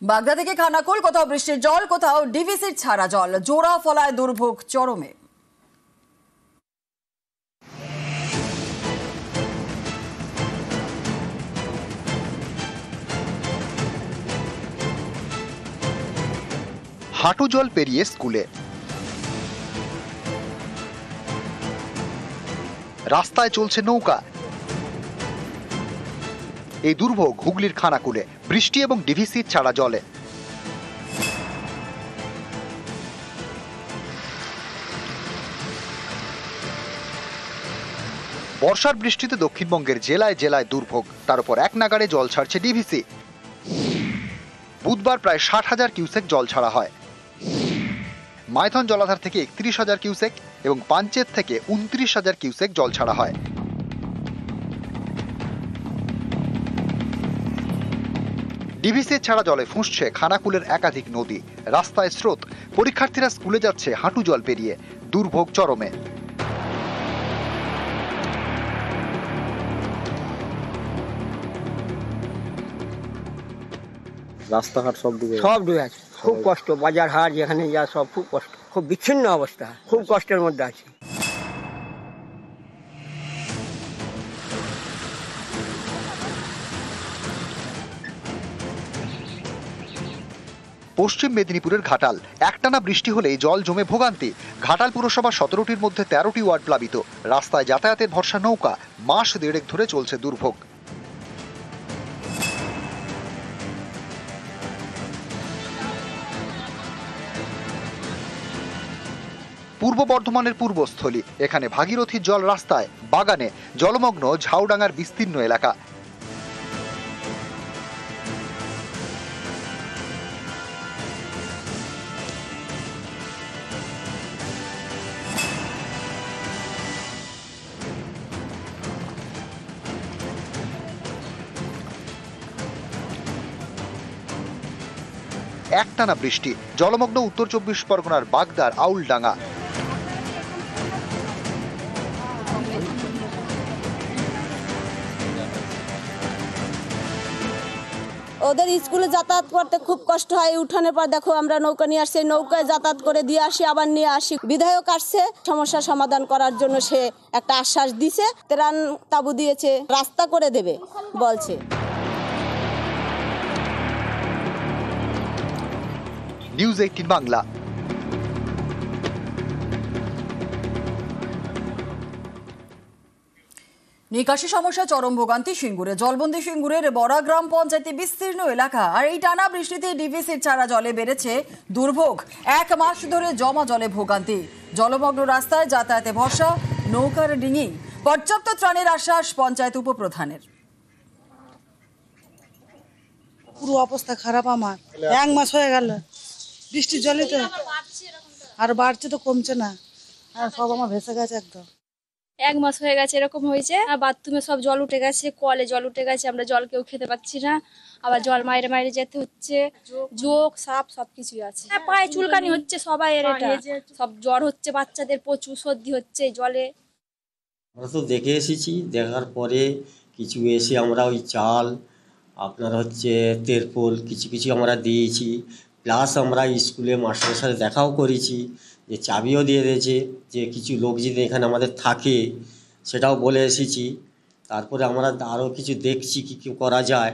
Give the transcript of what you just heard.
বাগদা থেকে খানাকুল, কোথাও বৃষ্টির জল, কোথাও ডিভিসির ছাড়া জল, জোড়া ফলায় দুর্ভোগ চরমে। হাঁটু জল পেরিয়ে স্কুলে, রাস্তায় চলছে নৌকা। এই দুর্ভোগ হুগলির খানাকুলে, বৃষ্টি এবং ডিভিসির ছাড়া জলে। বর্ষার বৃষ্টিতে দক্ষিণবঙ্গের জেলায় জেলায় দুর্ভোগ, তার উপর এক নাগাড়ে জল ছাড়ছে ডিভিসি। বুধবার প্রায় 60,000 কিউসেক জল ছাড়া হয়। মাইথন জলাধার থেকে 31,000 কিউসেক এবং পাঞ্চেত থেকে 29,000 কিউসেক জল ছাড়া হয়। ডিভিসি ছাড়া জলে ফুঁসছে খানাকুলের একাধিক নদী, রাস্তায় স্রোত। পরীক্ষার্থীরা স্কুলে যাচ্ছে হাঁটু জল পেরিয়ে, দুর্ভোগ চরমে। রাস্তাঘাট সব ডুবে আছে, খুব কষ্ট। বাজার হাট যেখানে যা সব খুব কষ্ট, খুব বিচ্ছিন্ন অবস্থা, খুব কষ্টের মধ্যে আছে। পশ্চিম মেদিনীপুরের ঘাটাল, একটানা বৃষ্টি হলেই জল জমে ভোগান্তি। ঘাটাল পুরসভা 17টির মধ্যে 13টি ওয়ার্ড প্লাবিত। রাস্তায় যাতায়াতের ভরসা নৌকা, মাস দেড়েক ধরে চলছে দুর্ভোগ। পূর্ব বর্ধমানের পূর্বস্থলী, এখানে ভাগীরথীর জল রাস্তায়, বাগানে জলমগ্ন ঝাউডাঙ্গার বিস্তীর্ণ এলাকা। একটানা বৃষ্টি, জলমগ্ন উত্তর 24 পরগনার বাগদার আউলডাঙ্গা। ওদের স্কুলে যাতায়াত করতে খুব কষ্ট হয়। উঠানের পর দেখো আমরা নৌকা নিয়ে আসছি, নৌকায় যাতায়াত করে দিয়ে আসি, আবার নিয়ে আসি। বিধায়ক আসছে সমস্যার সমাধান করার জন্য, সে একটা আশ্বাস দিছে, ত্রাণ তাবু দিয়েছে, রাস্তা করে দেবে বলছে। নিউজ 18 বাংলা। নিকাশি সমস্যা চরম ভোগান্তি সিঙ্গুরে। জলবন্দি সিঙ্গুরের বড়া গ্রাম পঞ্চায়েতে বিস্তীর্ণ এলাকা, আর এই টানা বৃষ্টিতে ডিভিসির ছাড়া জলে বেড়েছে দুর্ভোগ। 1 মাস ধরে জমা জলে ভোগান্তি, জলমগ্ন রাস্তায় যাতায়াতে ভরসা নৌকার ডিঙি। পর্যাপ্ত ত্রাণের আশ্বাস পঞ্চায়েত উপপ্রধানের। পুরো অবস্থা খারাপ আমার, 1 মাস হয়ে গেল বৃষ্টির জলে, তো আর বাড়ছে তো কমছে না, আর সব আমার ভেসে গেছে একদম। 1 মাস হয়ে গেছে এরকম হয়েছে। বাথরুমে সব জল উঠে গেছে, কলে জল উঠে গেছে, আমরা জল কেউ খেতে পাচ্ছি না। আবার জল মাইরে মাইরে যেতে হচ্ছে, যোগ সাপ সবকিছুই আছে। পায়ে চুলকানি হচ্ছে সবাই, এর এটা সব জ্বর হচ্ছে, বাচ্চাদের প্রচুর সর্দি হচ্ছে জলে। আমরা তো দেখে এসেছি, দেখার পরে কিছু এসে আমরা ওই চাল আপনার হচ্ছে তেরপোল কিছু কিছু আমরা দিয়েছি, প্লাস আমরা স্কুলে মাস্টারের সাথে দেখাও করেছি, যে চাবিও দিয়ে দিয়েছে, যে কিছু লোক যদি এখানে আমাদের থাকে সেটাও বলে এসেছি। তারপরে আমরা আরও কিছু দেখছি কী কী করা যায়।